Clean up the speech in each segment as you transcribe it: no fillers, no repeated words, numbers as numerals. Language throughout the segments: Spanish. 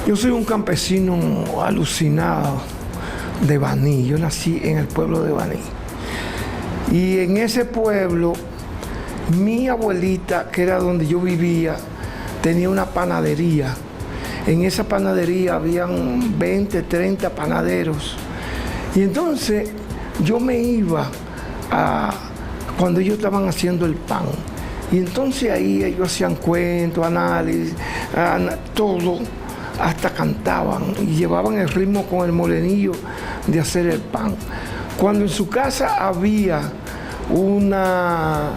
Yo soy un campesino alucinado de Baní. Yo nací en el pueblo de Baní. Y en ese pueblo, mi abuelita, que era donde yo vivía, tenía una panadería. En esa panadería habían 20, 30 panaderos. Y entonces yo me iba cuando ellos estaban haciendo el pan. Y entonces ahí ellos hacían cuentos, análisis, todo, hasta cantaban y llevaban el ritmo con el molenillo de hacer el pan. Cuando en su casa había una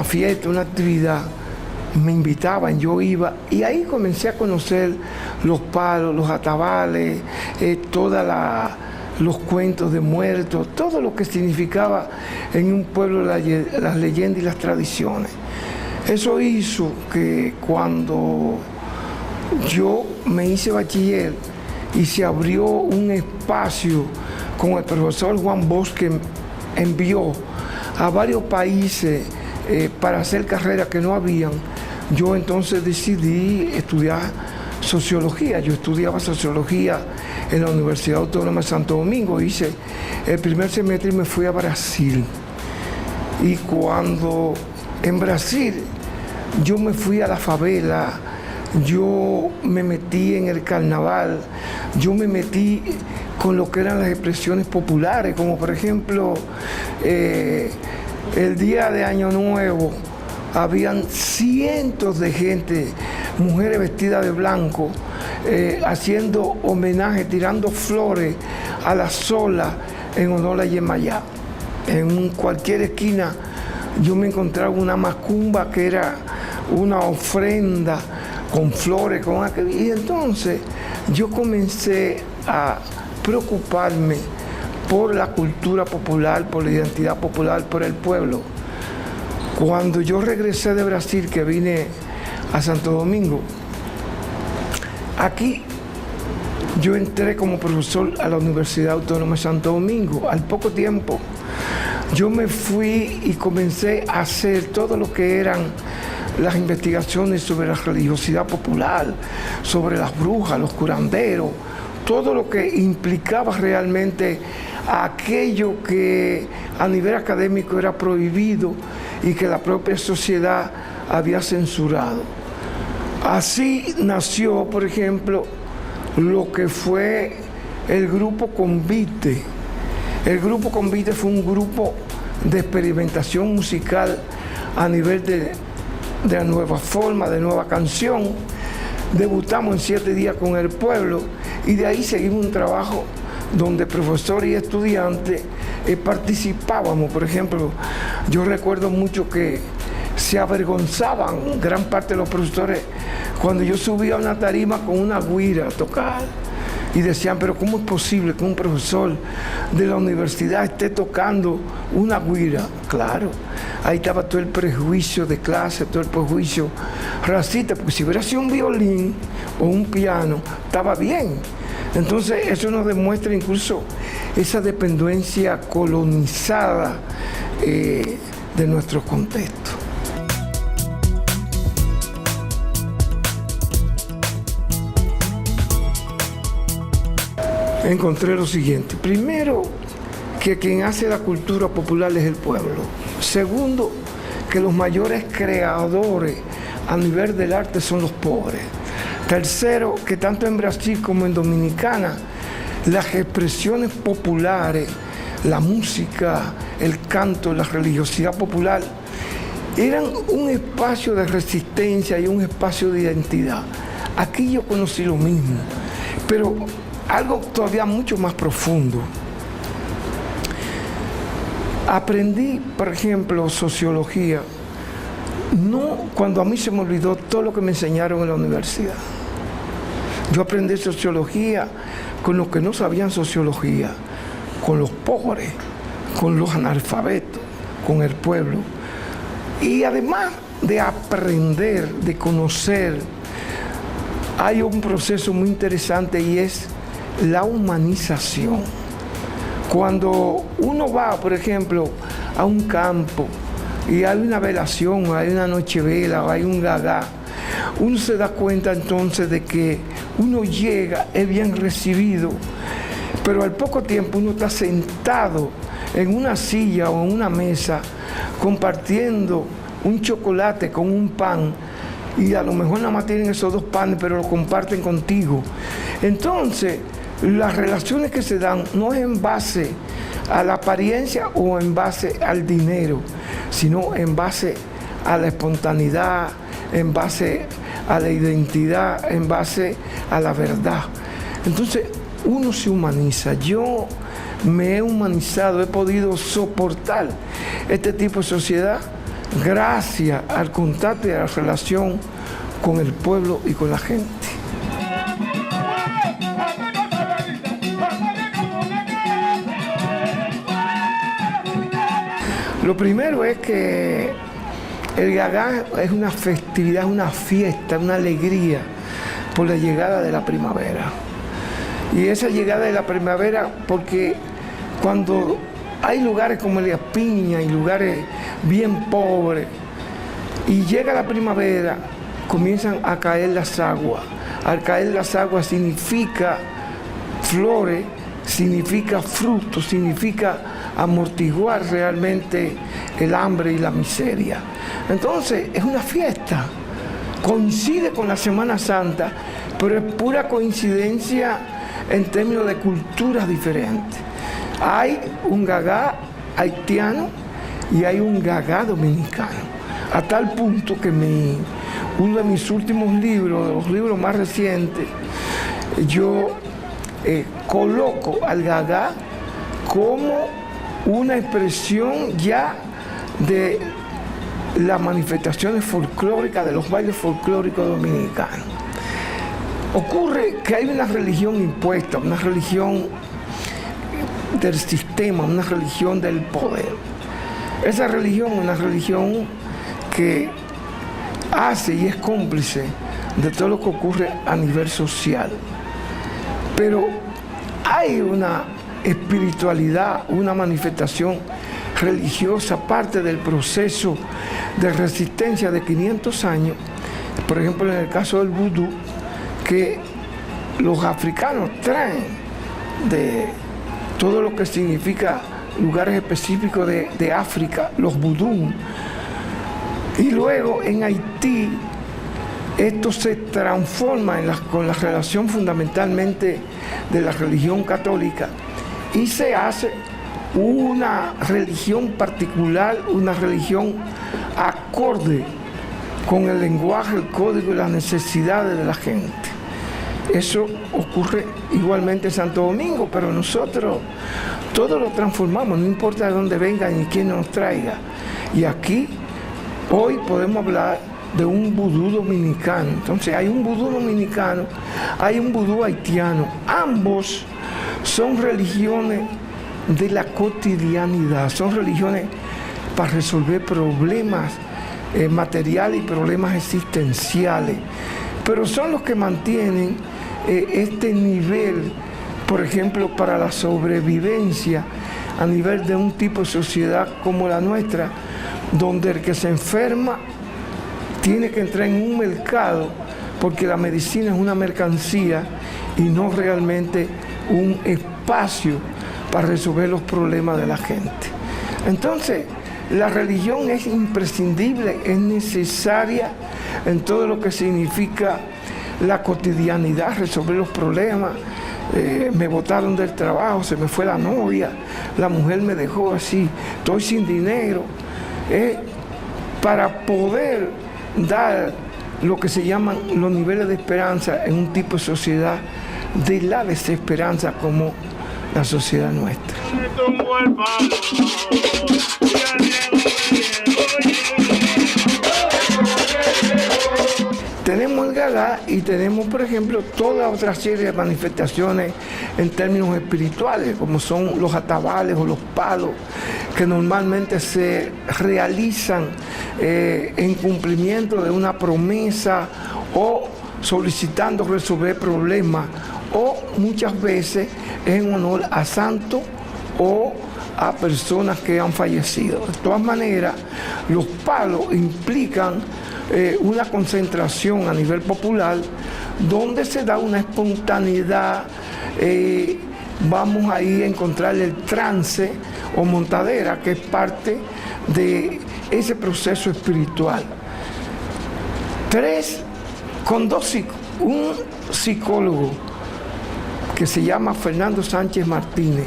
fiesta, una actividad, me invitaban, yo iba y ahí comencé a conocer los palos, los atabales, los cuentos de muertos, todo lo que significaba en un pueblo las leyendas y las tradiciones. Eso hizo que cuando yo me hice bachiller y se abrió un espacio con el profesor Juan Bosch, que envió a varios países para hacer carreras que no habían, yo entonces decidí estudiar sociología. Yo estudiaba sociología en la Universidad Autónoma de Santo Domingo. Hice el primer semestre y me fui a Brasil. Y cuando en Brasil yo me fui a la favela, yo me metí en el carnaval, yo me metí con lo que eran las expresiones populares, como por ejemplo el día de Año Nuevo, habían cientos de gente, mujeres vestidas de blanco, haciendo homenaje, tirando flores a la sola en honor a Yemayá. En cualquier esquina yo me encontraba una macumba que era una ofrenda con flores, y entonces yo comencé a preocuparme por la cultura popular, por la identidad popular, por el pueblo. Cuando yo regresé de Brasil, que vine a Santo Domingo, aquí yo entré como profesor a la Universidad Autónoma de Santo Domingo. Al poco tiempo yo me fui y comencé a hacer todo lo que eran las investigaciones sobre la religiosidad popular, sobre las brujas, los curanderos, todo lo que implicaba realmente aquello que a nivel académico era prohibido y que la propia sociedad había censurado. Así nació, por ejemplo, lo que fue el Grupo Convite. El Grupo Convite fue un grupo de experimentación musical a nivel de la nueva forma, de nueva canción. Debutamos en 7 días con el pueblo y de ahí seguimos un trabajo donde profesores y estudiantes participábamos. Por ejemplo, yo recuerdo mucho que se avergonzaban gran parte de los profesores cuando yo subía a una tarima con una güira a tocar y decían, pero ¿cómo es posible que un profesor de la universidad esté tocando una güira? Claro, ahí estaba todo el prejuicio de clase, todo el prejuicio racista, porque si hubiera sido un violín o un piano, estaba bien. Entonces eso nos demuestra incluso esa dependencia colonizada de nuestro contexto. Encontré lo siguiente. Primero, que quien hace la cultura popular es el pueblo. Segundo, que los mayores creadores a nivel del arte son los pobres. Tercero, que tanto en Brasil como en Dominicana, las expresiones populares, la música, el canto, la religiosidad popular, eran un espacio de resistencia y un espacio de identidad. Aquí yo conocí lo mismo, pero algo todavía mucho más profundo. Aprendí, por ejemplo, sociología, no cuando a mí se me olvidó todo lo que me enseñaron en la universidad. Yo aprendí sociología con los que no sabían sociología, con los pobres, con los analfabetos, con el pueblo. Y además de aprender, de conocer, hay un proceso muy interesante y es la humanización. Cuando uno va, por ejemplo, a un campo y hay una velación, o hay una nochevela, o hay un gagá, uno se da cuenta entonces de que uno llega, es bien recibido, pero al poco tiempo uno está sentado en una silla o en una mesa compartiendo un chocolate con un pan, y a lo mejor nada más tienen esos dos panes, pero lo comparten contigo. Entonces, las relaciones que se dan no es en base a la apariencia o en base al dinero, sino en base a la espontaneidad, en base a la identidad, en base a la verdad. Entonces, uno se humaniza. Yo me he humanizado, he podido soportar este tipo de sociedad gracias al contacto y a la relación con el pueblo y con la gente. Lo primero es que el Gagá es una festividad, una fiesta, una alegría por la llegada de la primavera. Y esa llegada de la primavera, porque cuando hay lugares como Elías Piña y lugares bien pobres, y llega la primavera, comienzan a caer las aguas. Al caer las aguas significa flores, significa frutos, significa amortiguar realmente el hambre y la miseria. Entonces, es una fiesta. Coincide con la Semana Santa, pero es pura coincidencia en términos de culturas diferentes. Hay un Gagá haitiano y hay un Gagá dominicano, a tal punto que uno de mis últimos libros, de los libros más recientes, yo coloco al Gagá como una expresión ya de las manifestaciones folclóricas, de los bailes folclóricos dominicanos. Ocurre que hay una religión impuesta, una religión del sistema, una religión del poder. Esa religión es una religión que hace y es cómplice de todo lo que ocurre a nivel social. Pero hay una espiritualidad, una manifestación religiosa, parte del proceso de resistencia de 500 años, por ejemplo en el caso del vudú, que los africanos traen de todo lo que significa lugares específicos de África, los vudú. Y luego en Haití esto se transforma con la relación fundamentalmente de la religión católica y se hace una religión particular, una religión acorde con el lenguaje, el código y las necesidades de la gente. Eso ocurre igualmente en Santo Domingo, pero nosotros todo lo transformamos, no importa de dónde venga ni quién nos traiga. Y aquí hoy podemos hablar de un vudú dominicano. Entonces hay un vudú dominicano, hay un vudú haitiano. Ambos son religiones de la cotidianidad, son religiones para resolver problemas materiales y problemas existenciales, pero son los que mantienen este nivel, por ejemplo, para la sobrevivencia a nivel de un tipo de sociedad como la nuestra, donde el que se enferma tiene que entrar en un mercado porque la medicina es una mercancía y no realmente un espacio para resolver los problemas de la gente. Entonces, la religión es imprescindible, es necesaria en todo lo que significa la cotidianidad, resolver los problemas. Me botaron del trabajo, se me fue la novia, la mujer me dejó así, estoy sin dinero. Para poder dar lo que se llaman los niveles de esperanza en un tipo de sociedad de la desesperanza como la sociedad nuestra. Tenemos el Gagá y tenemos, por ejemplo, toda otra serie de manifestaciones en términos espirituales, como son los atabales o los palos, que normalmente se realizan en cumplimiento de una promesa o solicitando resolver problemas, o muchas veces en honor a santos o a personas que han fallecido. De todas maneras, los palos implican una concentración a nivel popular donde se da una espontaneidad. Vamos ahí a encontrar el trance o montadera, que es parte de ese proceso espiritual. Un psicólogo que se llama Fernando Sánchez Martínez,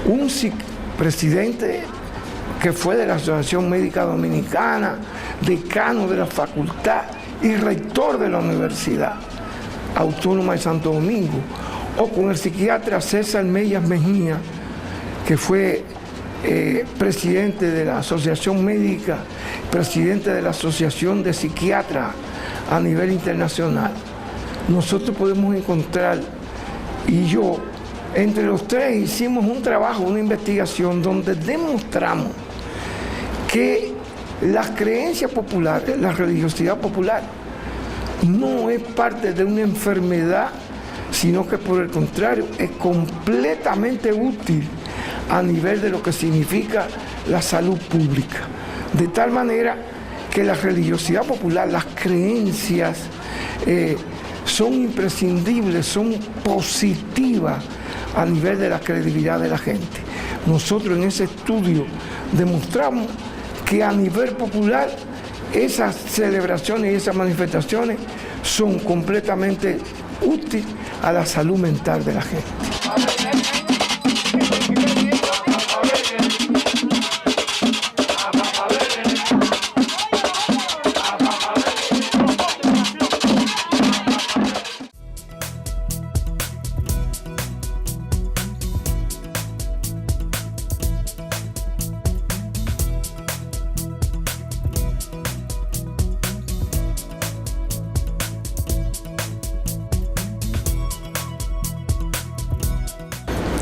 un presidente que fue de la Asociación Médica Dominicana, decano de la facultad y rector de la Universidad Autónoma de Santo Domingo, o con el psiquiatra César Mellas Mejía, que fue presidente de la Asociación Médica, presidente de la Asociación de Psiquiatras a nivel internacional. Nosotros podemos encontrar, y yo, entre los tres hicimos un trabajo, una investigación donde demostramos que las creencias populares, la religiosidad popular, no es parte de una enfermedad, sino que por el contrario es completamente útil a nivel de lo que significa la salud pública. De tal manera que la religiosidad popular, las creencias son imprescindibles, son positivas a nivel de la credibilidad de la gente. Nosotros en ese estudio demostramos que a nivel popular esas celebraciones y esas manifestaciones son completamente útiles a la salud mental de la gente.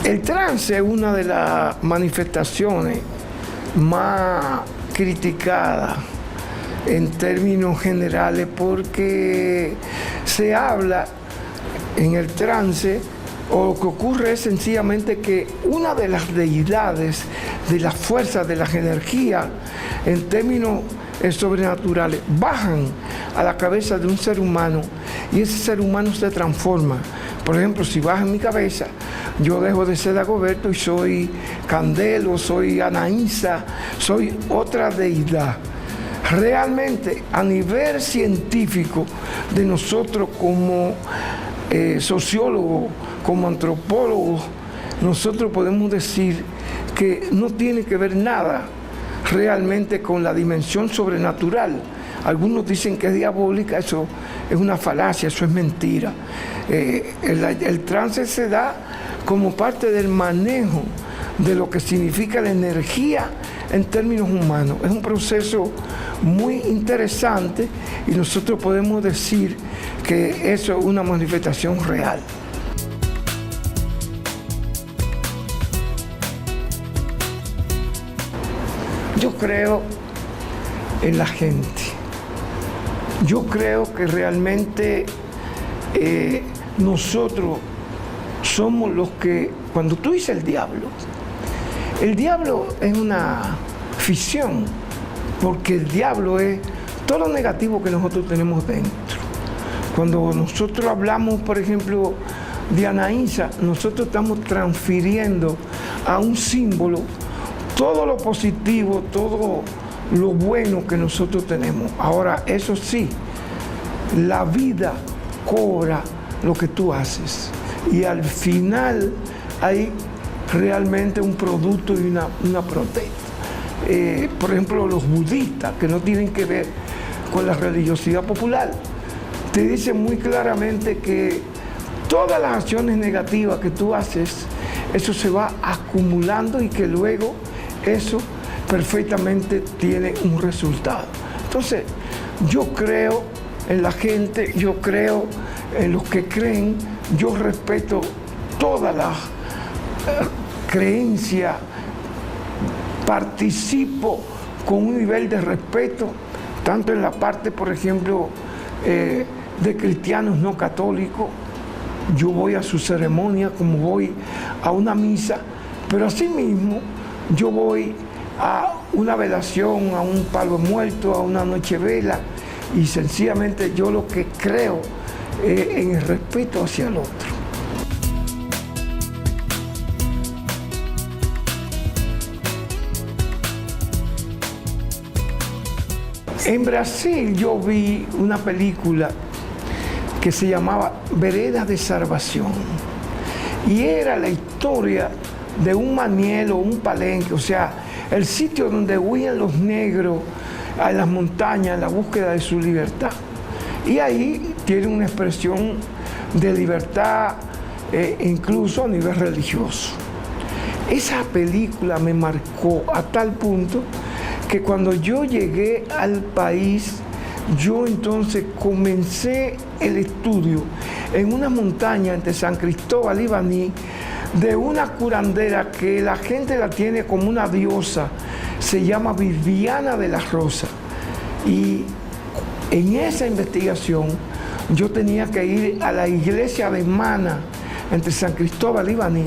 El trance es una de las manifestaciones más criticadas en términos generales porque se habla en el trance, o lo que ocurre es sencillamente que una de las deidades, de las fuerzas, de las energías, en términos sobrenaturales, bajan a la cabeza de un ser humano y ese ser humano se transforma. Por ejemplo, si baja en mi cabeza, yo dejo de ser Dagoberto y soy Candelo, soy Anaísa, soy otra deidad. Realmente, a nivel científico, de nosotros como sociólogos, como antropólogos, nosotros podemos decir que no tiene que ver nada realmente con la dimensión sobrenatural. Algunos dicen que es diabólica, eso es una falacia, eso es mentira. El trance se da como parte del manejo de lo que significa la energía en términos humanos. Es un proceso muy interesante y nosotros podemos decir que eso es una manifestación real. Yo creo en la gente. Yo creo que realmente nosotros somos los que, cuando tú dices el diablo es una ficción, porque el diablo es todo lo negativo que nosotros tenemos dentro. Cuando nosotros hablamos, por ejemplo, de Anaísa, nosotros estamos transfiriendo a un símbolo todo lo positivo, todo lo bueno que nosotros tenemos. Ahora, eso sí, la vida cobra lo que tú haces y al final hay realmente un producto y una protesta. Por ejemplo, los budistas, que no tienen que ver con la religiosidad popular, te dicen muy claramente que todas las acciones negativas que tú haces, eso se va acumulando y que luego eso perfectamente tiene un resultado. Entonces, yo creo en la gente, yo creo en los que creen, yo respeto todas las creencias, participo con un nivel de respeto, tanto en la parte, por ejemplo, de cristianos no católicos. Yo voy a su ceremonia como voy a una misa, pero asimismo yo voy a una velación, a un palo muerto, a una nochevela, y sencillamente yo lo que creo es en el respeto hacia el otro. En Brasil yo vi una película que se llamaba Veredas de Salvación y era la historia de un manielo, un palenque, o sea, el sitio donde huían los negros a las montañas en la búsqueda de su libertad. Y ahí tiene una expresión de libertad incluso a nivel religioso. Esa película me marcó a tal punto que cuando yo llegué al país, yo entonces comencé el estudio en una montaña entre San Cristóbal y Baní de una curandera que la gente la tiene como una diosa, se llama Viviana de la Rosa. Y en esa investigación yo tenía que ir a la iglesia de Mana, entre San Cristóbal y Baní.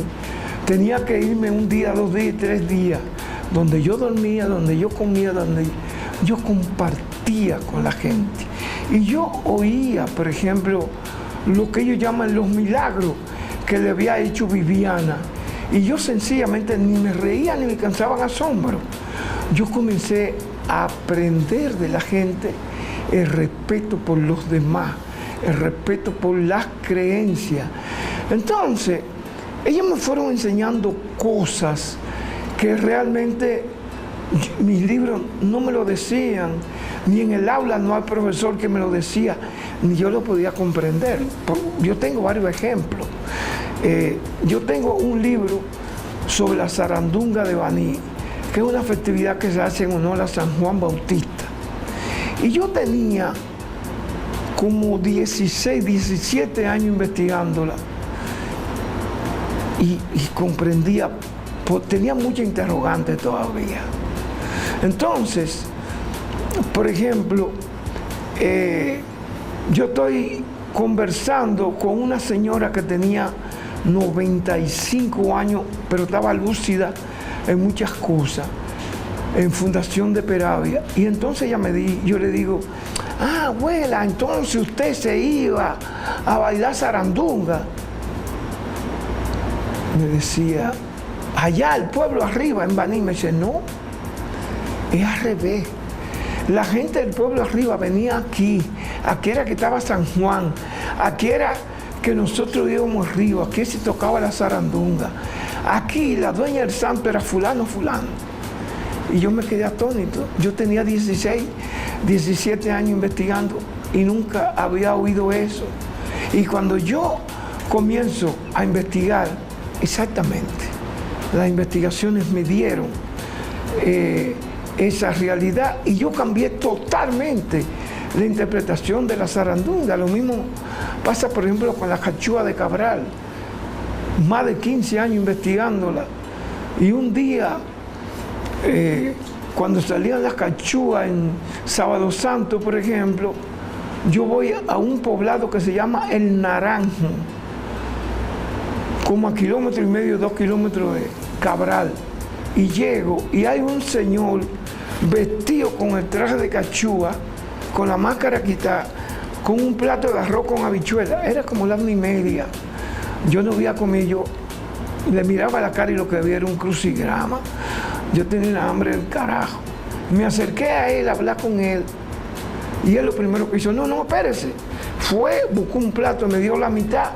Tenía que irme un día, 2 días, 3 días, donde yo dormía, donde yo comía, donde yo compartía con la gente. Y yo oía, por ejemplo, lo que ellos llaman los milagros que le había hecho Viviana. Y yo sencillamente ni me reía ni me cansaban asombro. Yo comencé a aprender de la gente el respeto por los demás, el respeto por las creencias. Entonces, ellos me fueron enseñando cosas que realmente mis libros no me lo decían, ni en el aula no hay profesor que me lo decía, ni yo lo podía comprender. Yo tengo varios ejemplos. Yo tengo un libro sobre la Sarandunga de Baní, que es una festividad que se hace en honor a San Juan Bautista. Y yo tenía como 16, 17 años investigándola y comprendía, tenía mucha interrogante todavía. Entonces, por ejemplo, yo estoy conversando con una señora que tenía 95 años, pero estaba lúcida en muchas cosas, en Fundación de Peravia. Y entonces yo le digo, abuela, entonces usted se iba a bailar sarandunga. Me decía, allá el pueblo arriba en Baní. Me dice, no, es al revés. La gente del pueblo arriba venía aquí era que estaba San Juan, aquí era que nosotros íbamos arriba, aquí se tocaba la sarandunga. Aquí la dueña del santo era fulano, fulano. Y yo me quedé atónito. Yo tenía 16, 17 años investigando y nunca había oído eso. Y cuando yo comienzo a investigar, exactamente, las investigaciones me dieron esa realidad y yo cambié totalmente la interpretación de la sarandunga. Lo mismo pasa, por ejemplo, con la cachúa de Cabral. Más de 15 años investigándola. Y un día, cuando salían las cachúas en Sábado Santo, por ejemplo, yo voy a un poblado que se llama El Naranjo, como a 1,5 kilómetros, 2 kilómetros de Cabral. Y llego y hay un señor vestido con el traje de cachúa, con la máscara quitada, con un plato de arroz con habichuela. Era como la 1:30. Yo no había comido, yo le miraba la cara y lo que había era un crucigrama. Yo tenía una hambre del carajo. Me acerqué a él a hablar con él. Y él lo primero que hizo, no, espérese. Fue, buscó un plato, me dio la mitad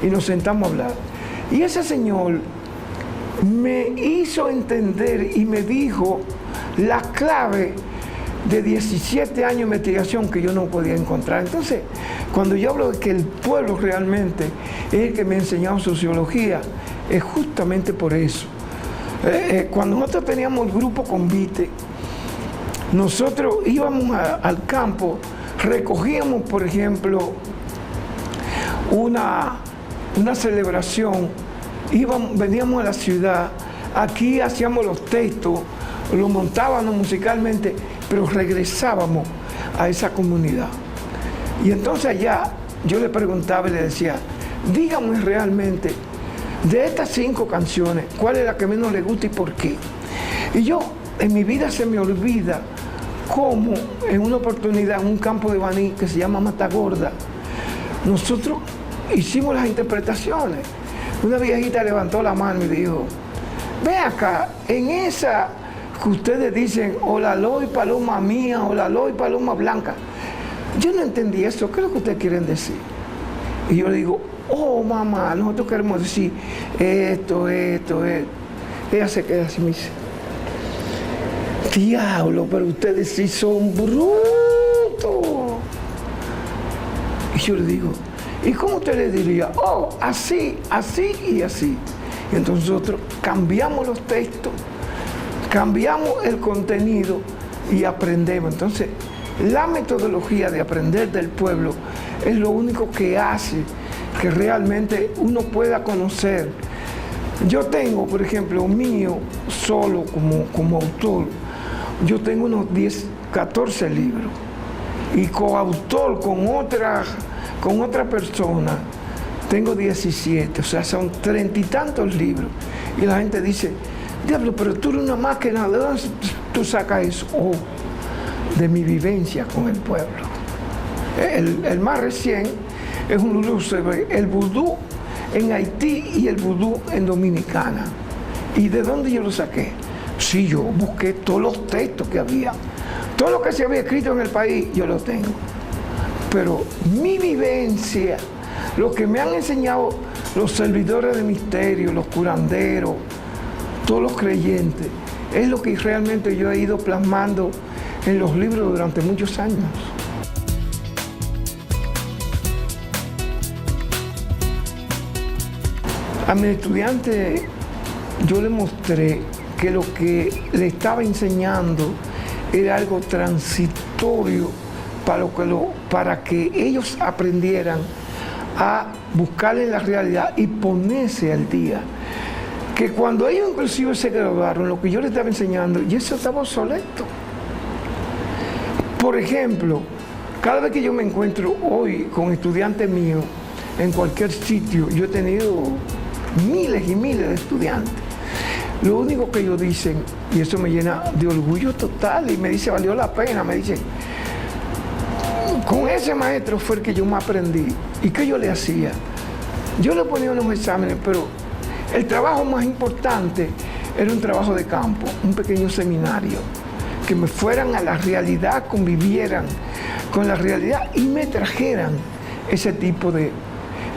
y nos sentamos a hablar. Y ese señor me hizo entender y me dijo la clave de 17 años de investigación que yo no podía encontrar. Entonces, cuando yo hablo de que el pueblo realmente es el que me ha enseñado sociología, es justamente por eso. Cuando nosotros teníamos el grupo Convite, nosotros íbamos al campo, recogíamos, por ejemplo, una celebración, veníamos a la ciudad, aquí hacíamos los textos, lo montábamos musicalmente, pero regresábamos a esa comunidad. Y entonces allá yo le preguntaba y le decía, dígame realmente, de estas 5 canciones, ¿cuál es la que menos le gusta y por qué? Y yo, en mi vida se me olvida como en una oportunidad en un campo de Baní que se llama Matagorda, nosotros hicimos las interpretaciones. Una viejita levantó la mano y dijo, ve acá, en esa que ustedes dicen, Olaloy, paloma mía, Olaloy, paloma blanca, yo no entendí eso, ¿qué es lo que ustedes quieren decir? Y yo le digo, oh mamá, nosotros queremos decir esto. Ella se queda así y me dice, diablo, pero ustedes sí son brutos. Y yo le digo, ¿y cómo usted le diría? Oh, así, así y así. Y entonces nosotros cambiamos los textos, cambiamos el contenido y aprendemos. Entonces, la metodología de aprender del pueblo es lo único que hace que realmente uno pueda conocer. Yo tengo, por ejemplo, mío, solo como autor, yo tengo unos 14 libros. Y coautor con otra persona, tengo 17, o sea, son 30 y tantos libros. Y la gente dice, diablo, pero tú eres una máquina, ¿de dónde tú sacas eso? Oh, de mi vivencia con el pueblo. El más recién es un libro sobre el vudú en Haití y el vudú en Dominicana. ¿Y de dónde yo lo saqué? Sí, yo busqué todos los textos que había. Todo lo que se había escrito en el país, yo lo tengo. Pero mi vivencia, lo que me han enseñado los servidores de misterio, los curanderos, todos los creyentes, es lo que realmente yo he ido plasmando en los libros durante muchos años. A mi estudiante yo le mostré que lo que le estaba enseñando era algo transitorio para que ellos aprendieran a buscarle la realidad y ponerse al día. Que cuando ellos inclusive se graduaron, lo que yo les estaba enseñando, y eso estaba obsoleto. Por ejemplo, cada vez que yo me encuentro hoy con estudiantes míos en cualquier sitio, yo he tenido miles y miles de estudiantes. Lo único que ellos dicen, y eso me llena de orgullo total, y me dice, valió la pena, me dicen, con ese maestro fue el que yo me aprendí. ¿Y qué yo le hacía? Yo le ponía unos exámenes, pero el trabajo más importante era un trabajo de campo, un pequeño seminario, que me fueran a la realidad, convivieran con la realidad y me trajeran ese tipo de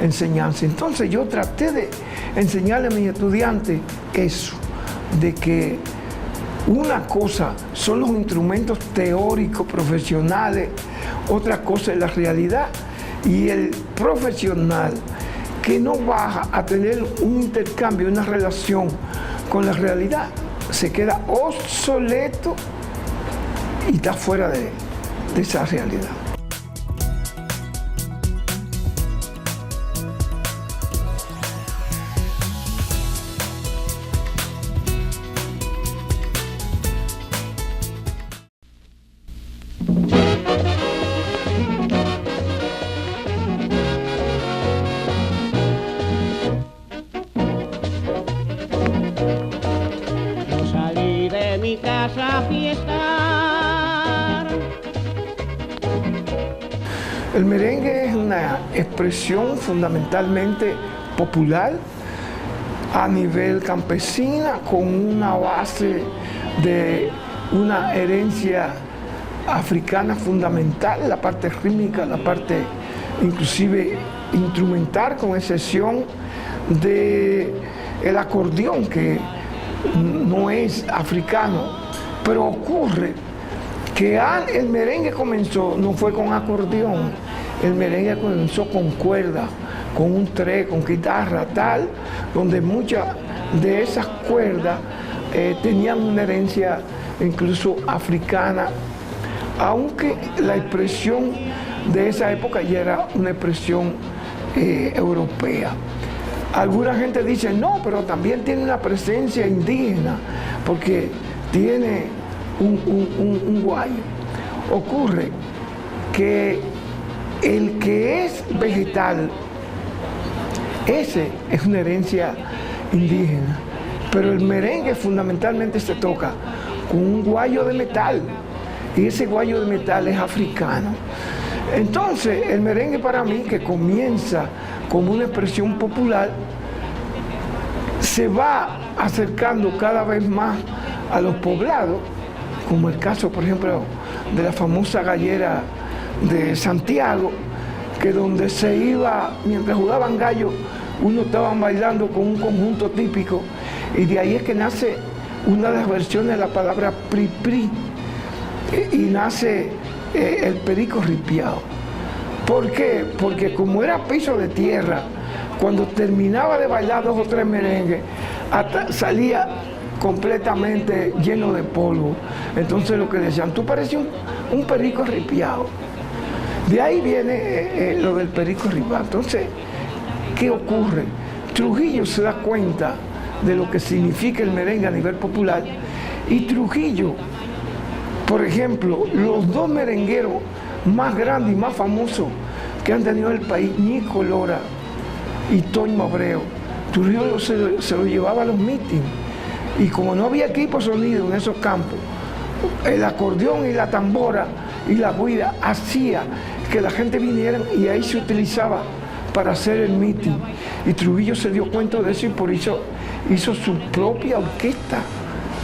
enseñanza. Entonces yo traté de enseñarle a mis estudiantes eso, de que una cosa son los instrumentos teóricos, profesionales, otra cosa es la realidad, y el profesional que no va a tener un intercambio, una relación con la realidad, se queda obsoleto y está fuera de esa realidad. El merengue es una expresión fundamentalmente popular a nivel campesina, con una base de una herencia africana fundamental, la parte rítmica, la parte inclusive instrumental, con excepción del acordeón, que no es africano, pero ocurre que el merengue comenzó, no fue con acordeón, el merengue comenzó con cuerda, con un tres, con guitarra, tal, donde muchas de esas cuerdas tenían una herencia incluso africana, aunque la expresión de esa época ya era una expresión europea. Alguna gente dice, no, pero también tiene una presencia indígena, porque tiene un guayo. Ocurre que el que es vegetal, ese es una herencia indígena, pero el merengue fundamentalmente se toca con un guayo de metal, y ese guayo de metal es africano. Entonces, el merengue para mí, que comienza como una expresión popular, se va acercando cada vez más a los poblados, como el caso, por ejemplo, de la famosa gallera de Santiago, que donde se iba, mientras jugaban gallo, uno estaban bailando con un conjunto típico, y de ahí es que nace una de las versiones de la palabra pri-pri, y nace el perico ripiao. ¿Por qué? Porque como era piso de tierra, cuando terminaba de bailar 2 o 3 merengues, salía completamente lleno de polvo. Entonces lo que decían, tú pareces un perico ripiao. De ahí viene lo del perico ripiao. Entonces, ¿qué ocurre? Trujillo se da cuenta de lo que significa el merengue a nivel popular, y Trujillo, por ejemplo, los 2 merengueros más grandes y más famosos que han tenido el país, Ñico Lora y Toño Abreu, Trujillo se lo llevaba a los mítines, y como no había equipo de sonido en esos campos, el acordeón y la tambora y la guira hacía que la gente viniera, y ahí se utilizaba para hacer el mitin. Y Trujillo se dio cuenta de eso y por eso hizo su propia orquesta,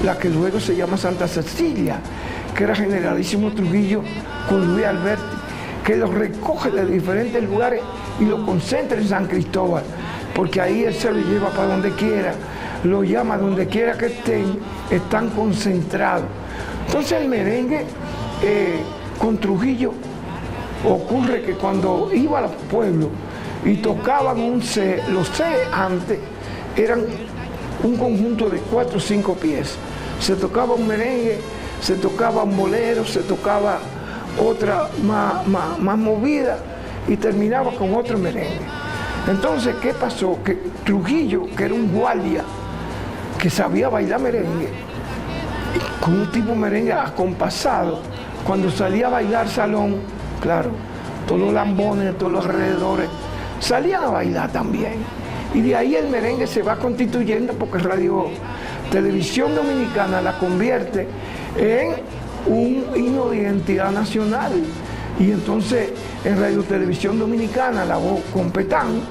la que luego se llama Santa Cecilia, que era Generalísimo Trujillo con Luis Alberti, que los recoge de diferentes lugares y lo concentra en San Cristóbal, porque ahí él se lo lleva para donde quiera, lo llama donde quiera que están concentrados. Entonces el merengue con Trujillo ocurre que cuando iba a los pueblos y tocaban un C, los C antes eran un conjunto de 4 o 5 piezas. Se tocaba un merengue, se tocaba un bolero, se tocaba otra más movida y terminaba con otro merengue. Entonces, ¿qué pasó? Que Trujillo, que era un guardia que sabía bailar merengue, con un tipo de merengue acompasado, cuando salía a bailar salón, claro, todos los lambones, todos los alrededores, salían a bailar también. Y de ahí el merengue se va constituyendo, porque Televisión Dominicana la convierte en un himno de identidad nacional. Y entonces en Radio Televisión Dominicana, la voz con Petán,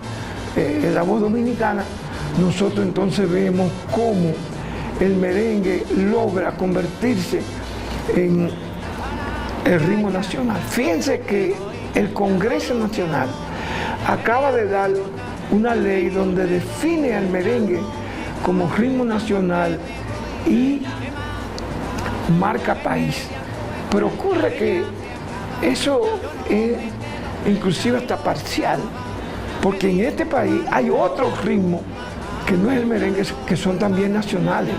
la voz dominicana, nosotros entonces vemos cómo el merengue logra convertirse en el ritmo nacional. Fíjense que el Congreso Nacional acaba de dar una ley donde define al merengue como ritmo nacional y marca país. Pero ocurre que eso es inclusive hasta parcial, porque en este país hay otros ritmos que no es el merengue, que son también nacionales.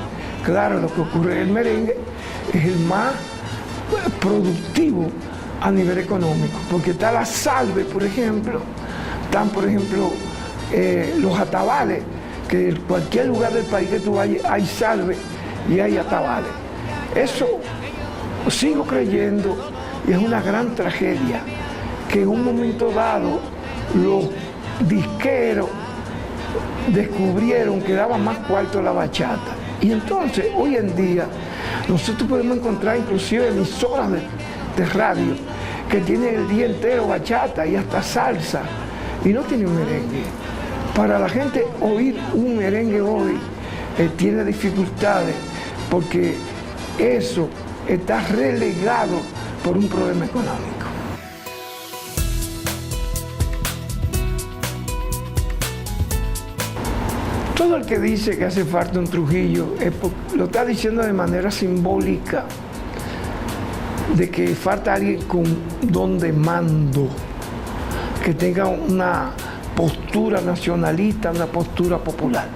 Claro, lo que ocurre en el merengue es el más productivo a nivel económico, porque está la salve, por ejemplo, están, por ejemplo, los atabales, que en cualquier lugar del país que tú vayas hay salve y hay atabales. Eso sigo creyendo, y es una gran tragedia, que en un momento dado los disqueros descubrieron que daba más cuarto la bachata. Y entonces, hoy en día, nosotros podemos encontrar inclusive emisoras de radio que tienen el día entero bachata y hasta salsa, y no tienen merengue. Para la gente oír un merengue hoy tiene dificultades, porque eso está relegado por un problema económico. Todo el que dice que hace falta un Trujillo lo está diciendo de manera simbólica, de que falta alguien con don de mando, que tenga una postura nacionalista, una postura popular.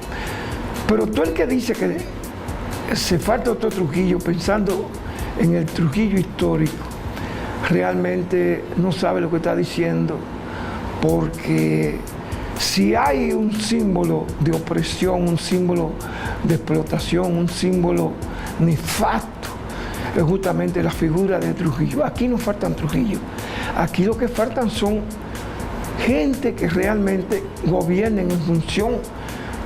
Pero todo el que dice que se falta otro Trujillo, pensando en el Trujillo histórico, realmente no sabe lo que está diciendo, porque si hay un símbolo de opresión, un símbolo de explotación, un símbolo nefasto, es justamente la figura de Trujillo. Aquí no faltan Trujillo, aquí lo que faltan son gente que realmente gobiernen en función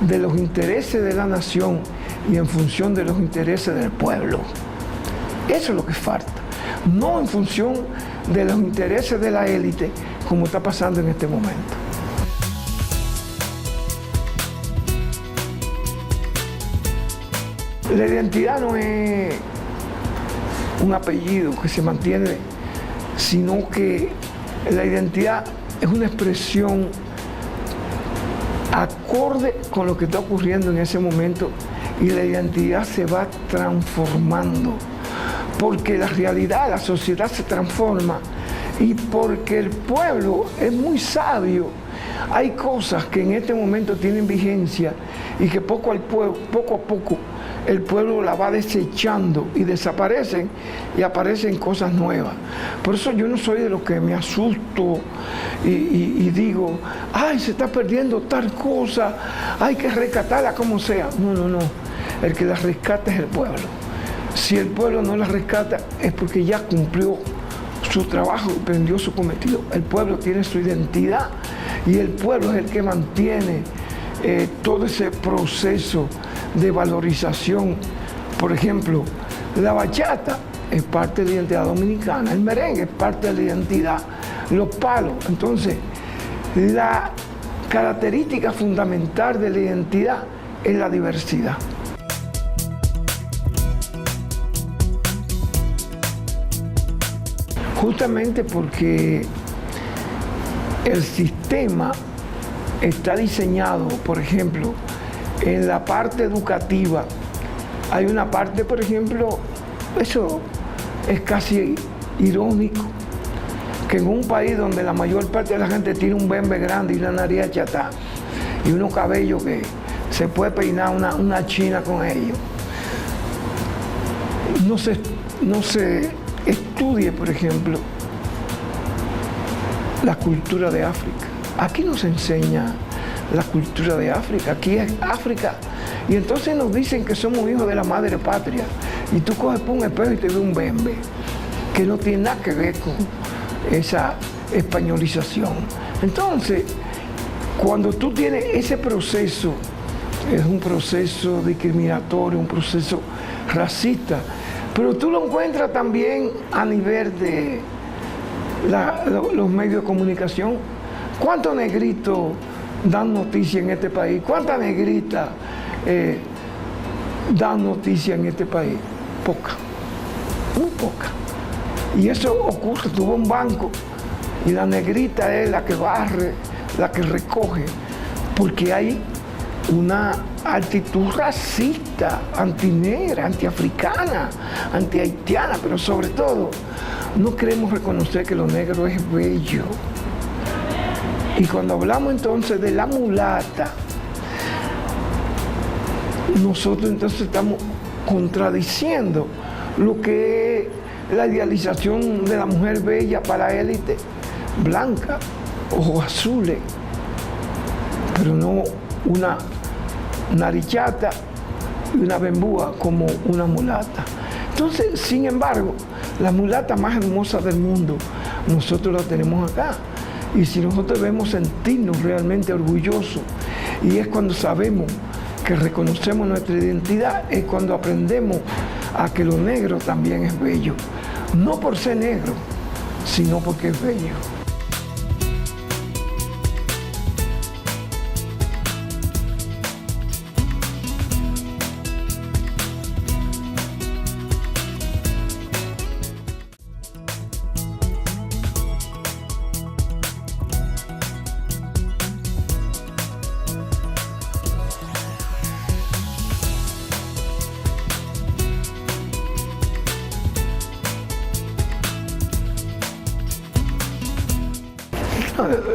de los intereses de la nación y en función de los intereses del pueblo. Eso es lo que falta. no en función de los intereses de la élite, como está pasando en este momento. La identidad no es un apellido que se mantiene, sino que la identidad es una expresión acorde con lo que está ocurriendo en ese momento, y la identidad se va transformando porque la realidad, la sociedad se transforma, y porque el pueblo es muy sabio. Hay cosas que en este momento tienen vigencia y que poco a poco el pueblo la va desechando y desaparecen, y aparecen cosas nuevas. Por eso yo no soy de los que me asusto y digo, ay, se está perdiendo tal cosa, hay que rescatarla como sea. No. El que la rescata es el pueblo. Si el pueblo no la rescata es porque ya cumplió su trabajo, prendió su cometido. El pueblo tiene su identidad y el pueblo es el que mantiene todo ese proceso de valorización. Por ejemplo, la bachata es parte de la identidad dominicana, el merengue es parte de la identidad, los palos. Entonces, la característica fundamental de la identidad es la diversidad. Justamente porque el sistema está diseñado, por ejemplo, en la parte educativa, hay una parte, por ejemplo, eso es casi irónico, que en un país donde la mayor parte de la gente tiene un bembe grande y una nariz achatada y unos cabellos que se puede peinar una china con ellos, no se estudie, por ejemplo, la cultura de África. Aquí nos enseña la cultura de África, aquí es África, y entonces nos dicen que somos hijos de la madre patria, y tú coges por un espejo y te ves un bembe, que no tiene nada que ver con esa españolización. Entonces, cuando tú tienes ese proceso, es un proceso discriminatorio, un proceso racista, pero tú lo encuentras también a nivel de los medios de comunicación. ¿Cuántos negritos dan noticia en este país? ¿Cuántas negritas dan noticia en este país? Poca, muy poca. Y eso ocurre, tuvo un banco y la negrita es la que barre, la que recoge, porque hay una actitud racista, antinegra, antiafricana, antihaitiana, pero sobre todo no queremos reconocer que lo negro es bello. Y cuando hablamos entonces de la mulata, nosotros entonces estamos contradiciendo lo que es la idealización de la mujer bella para la élite blanca, ojos azules, pero no una narichata y una bembúa como una mulata. Entonces, sin embargo, la mulata más hermosa del mundo, nosotros la tenemos acá. Y si nosotros debemos sentirnos realmente orgullosos, y es cuando sabemos que reconocemos nuestra identidad, es cuando aprendemos a que lo negro también es bello. No por ser negro, sino porque es bello.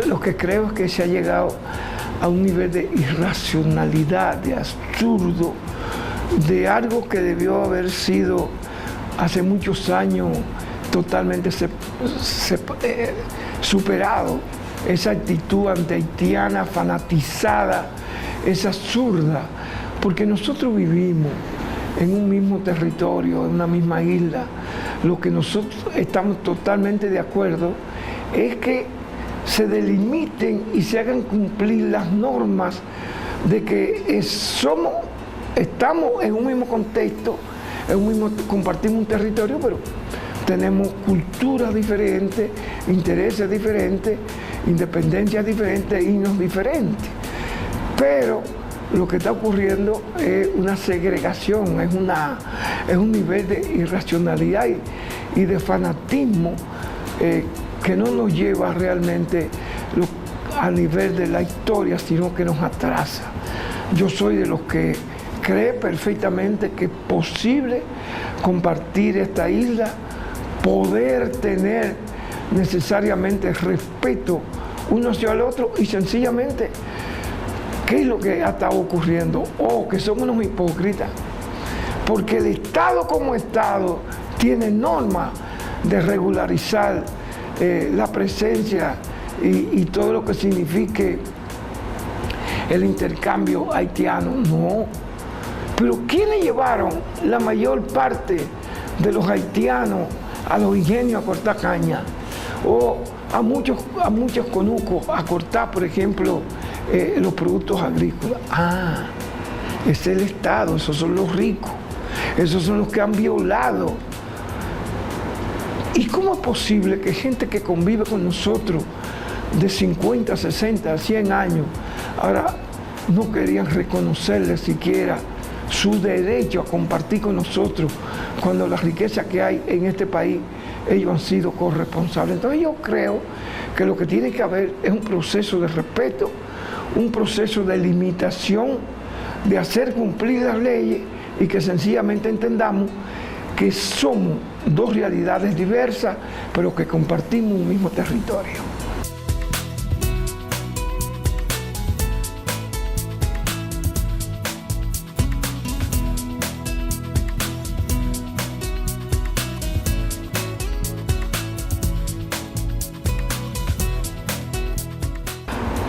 Lo que creo es que se ha llegado a un nivel de irracionalidad, de absurdo, de algo que debió haber sido hace muchos años totalmente superado. Esa actitud antihaitiana, fanatizada, es absurda, porque nosotros vivimos en un mismo territorio, en una misma isla. Lo que nosotros estamos totalmente de acuerdo es que se delimiten y se hagan cumplir las normas de que estamos en un mismo contexto, compartimos un territorio, pero tenemos culturas diferentes, intereses diferentes, independencias diferentes, himnos diferentes. Pero lo que está ocurriendo es una segregación, es un nivel de irracionalidad y de fanatismo que no nos lleva realmente a nivel de la historia, sino que nos atrasa. Yo soy de los que cree perfectamente que es posible compartir esta isla, poder tener necesariamente respeto uno hacia el otro y sencillamente, ¿qué es lo que ha estado ocurriendo? Que somos unos hipócritas, porque el Estado como Estado tiene normas de regularizar la presencia y todo lo que signifique el intercambio haitiano. No. Pero ¿quiénes llevaron la mayor parte de los haitianos a los ingenios a cortar caña? O a muchos conucos a cortar, por ejemplo, los productos agrícolas. Es el Estado, esos son los ricos, esos son los que han violado. ¿Y cómo es posible que gente que convive con nosotros de 50, 60, 100 años, ahora no querían reconocerle siquiera su derecho a compartir con nosotros cuando la riqueza que hay en este país, ellos han sido corresponsables? Entonces yo creo que lo que tiene que haber es un proceso de respeto, un proceso de limitación, de hacer cumplir las leyes y que sencillamente entendamos que somos dos realidades diversas, pero que compartimos un mismo territorio.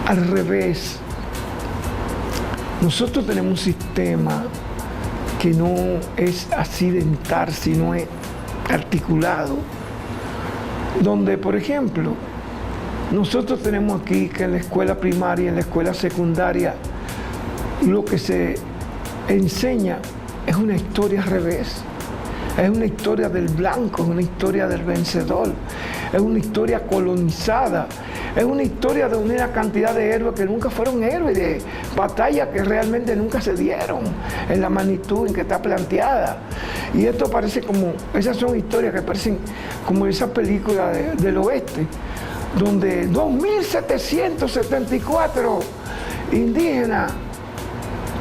Al revés, nosotros tenemos un sistema que no es accidental, sino es articulado, donde, por ejemplo, nosotros tenemos aquí que en la escuela primaria, en la escuela secundaria, lo que se enseña es una historia al revés, es una historia del blanco, es una historia del vencedor, es una historia colonizada, es una historia de una cantidad de héroes que nunca fueron héroes, de batallas que realmente nunca se dieron en la magnitud en que está planteada. Y esto parece como, esas son historias que parecen como esa película del oeste, donde 2.774 indígenas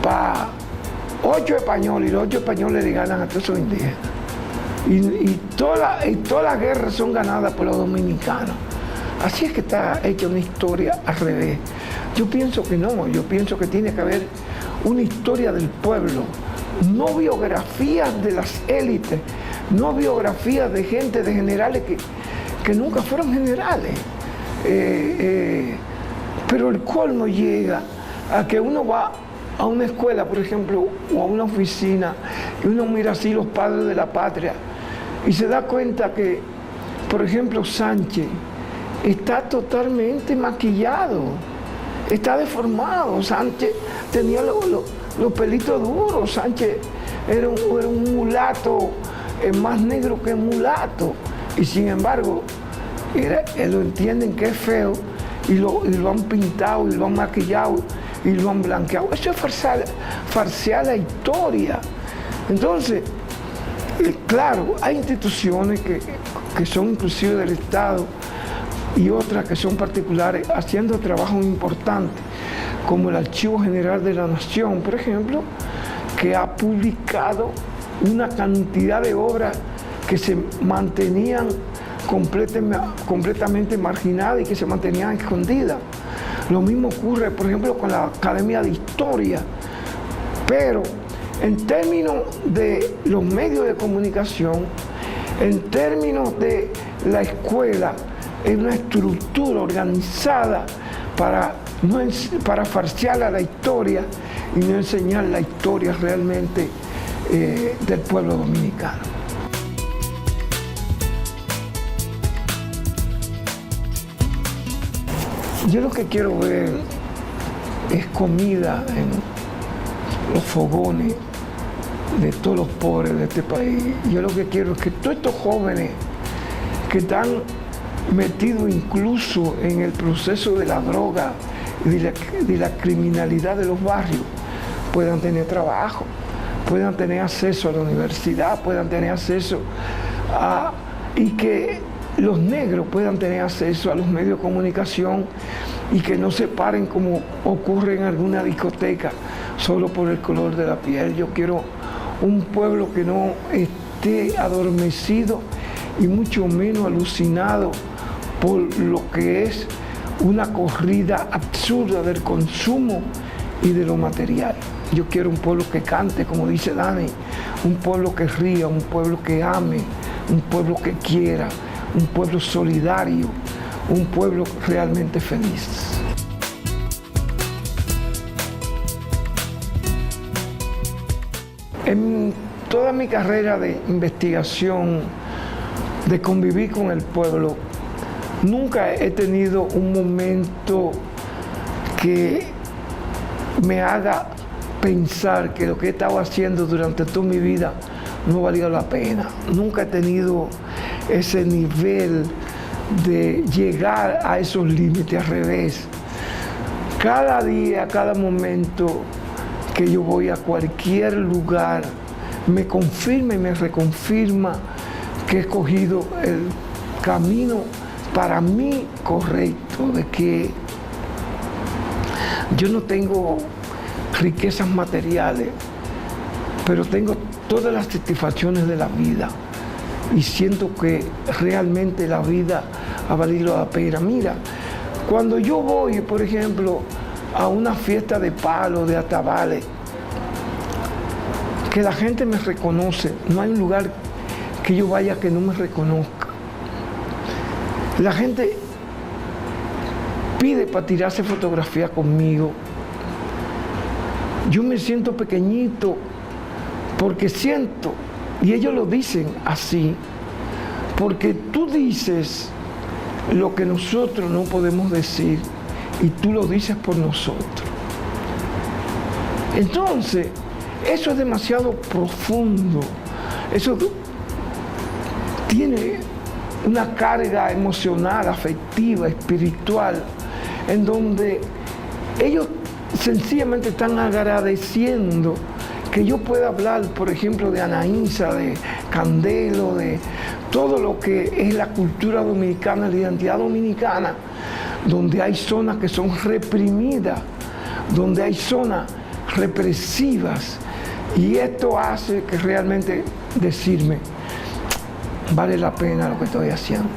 para 8 españoles, y los 8 españoles le ganan a todos esos indígenas. Y todas las guerras son ganadas por los dominicanos. Así es que está hecha una historia al revés. Yo pienso que no, yo pienso que tiene que haber una historia del pueblo, no biografías de las élites, no biografías de gente, de generales que nunca fueron generales. Pero el colmo llega a que uno va a una escuela, por ejemplo, o a una oficina, y uno mira así los padres de la patria, y se da cuenta que, por ejemplo, Sánchez está totalmente maquillado, está deformado. Sánchez tenía los pelitos duros, Sánchez era un mulato, más negro que mulato, y sin embargo, lo entienden que es feo, y lo han pintado, y lo han maquillado, y lo han blanqueado. Eso es farsear la historia. Entonces, claro, hay instituciones que son inclusive del Estado, y otras que son particulares, haciendo trabajos importantes, como el Archivo General de la Nación, por ejemplo, que ha publicado una cantidad de obras que se mantenían completamente marginadas y que se mantenían escondidas. Lo mismo ocurre, por ejemplo, con la Academia de Historia. Pero en términos de los medios de comunicación, en términos de la escuela, es una estructura organizada para farsear la historia y no enseñar la historia realmente del pueblo dominicano. Yo lo que quiero ver es comida en los fogones de todos los pobres de este país. Yo lo que quiero es que todos estos jóvenes que están metidos incluso en el proceso de la droga y de la criminalidad de los barrios, puedan tener trabajo, puedan tener acceso a la universidad, puedan tener acceso y que los negros puedan tener acceso a los medios de comunicación y que no se paren como ocurre en alguna discoteca solo por el color de la piel. Yo quiero un pueblo que no esté adormecido y mucho menos alucinado por lo que es una corrida absurda del consumo y de lo material. Yo quiero un pueblo que cante, como dice Dani, un pueblo que ría, un pueblo que ame, un pueblo que quiera, un pueblo solidario, un pueblo realmente feliz. En toda mi carrera de investigación, de convivir con el pueblo, nunca he tenido un momento que me haga pensar que lo que he estado haciendo durante toda mi vida no valía la pena. Nunca he tenido ese nivel de llegar a esos límites, al revés. Cada día, cada momento que yo voy a cualquier lugar, me confirma y me reconfirma que he escogido el camino para mí correcto, de que yo no tengo riquezas materiales, pero tengo todas las satisfacciones de la vida y siento que realmente la vida ha valido la pena. Mira, cuando yo voy, por ejemplo, a una fiesta de palo, de atabales, que la gente me reconoce, no hay un lugar que yo vaya que no me reconozca. La gente pide para tirarse fotografía conmigo. Yo me siento pequeñito porque siento, y ellos lo dicen así, porque tú dices lo que nosotros no podemos decir y tú lo dices por nosotros. Entonces, eso es demasiado profundo, eso tiene una carga emocional, afectiva, espiritual, en donde ellos sencillamente están agradeciendo que yo pueda hablar, por ejemplo, de Anaísa, de Candelo, de todo lo que es la cultura dominicana, la identidad dominicana, donde hay zonas que son reprimidas, donde hay zonas represivas, y esto hace que realmente decirme, vale la pena lo que estoy haciendo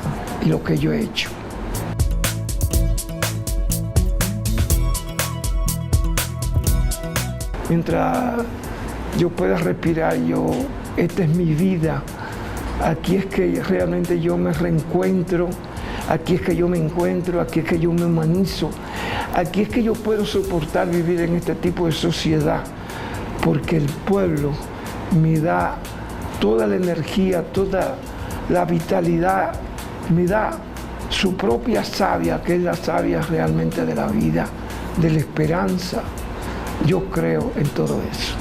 y lo que yo he hecho. Mientras yo pueda respirar, esta es mi vida, aquí es que realmente yo me reencuentro, aquí es que yo me encuentro, aquí es que yo me humanizo, aquí es que yo puedo soportar vivir en este tipo de sociedad, porque el pueblo me da toda la energía, toda la vitalidad, me da su propia savia, que es la savia realmente de la vida, de la esperanza. Yo creo en todo eso.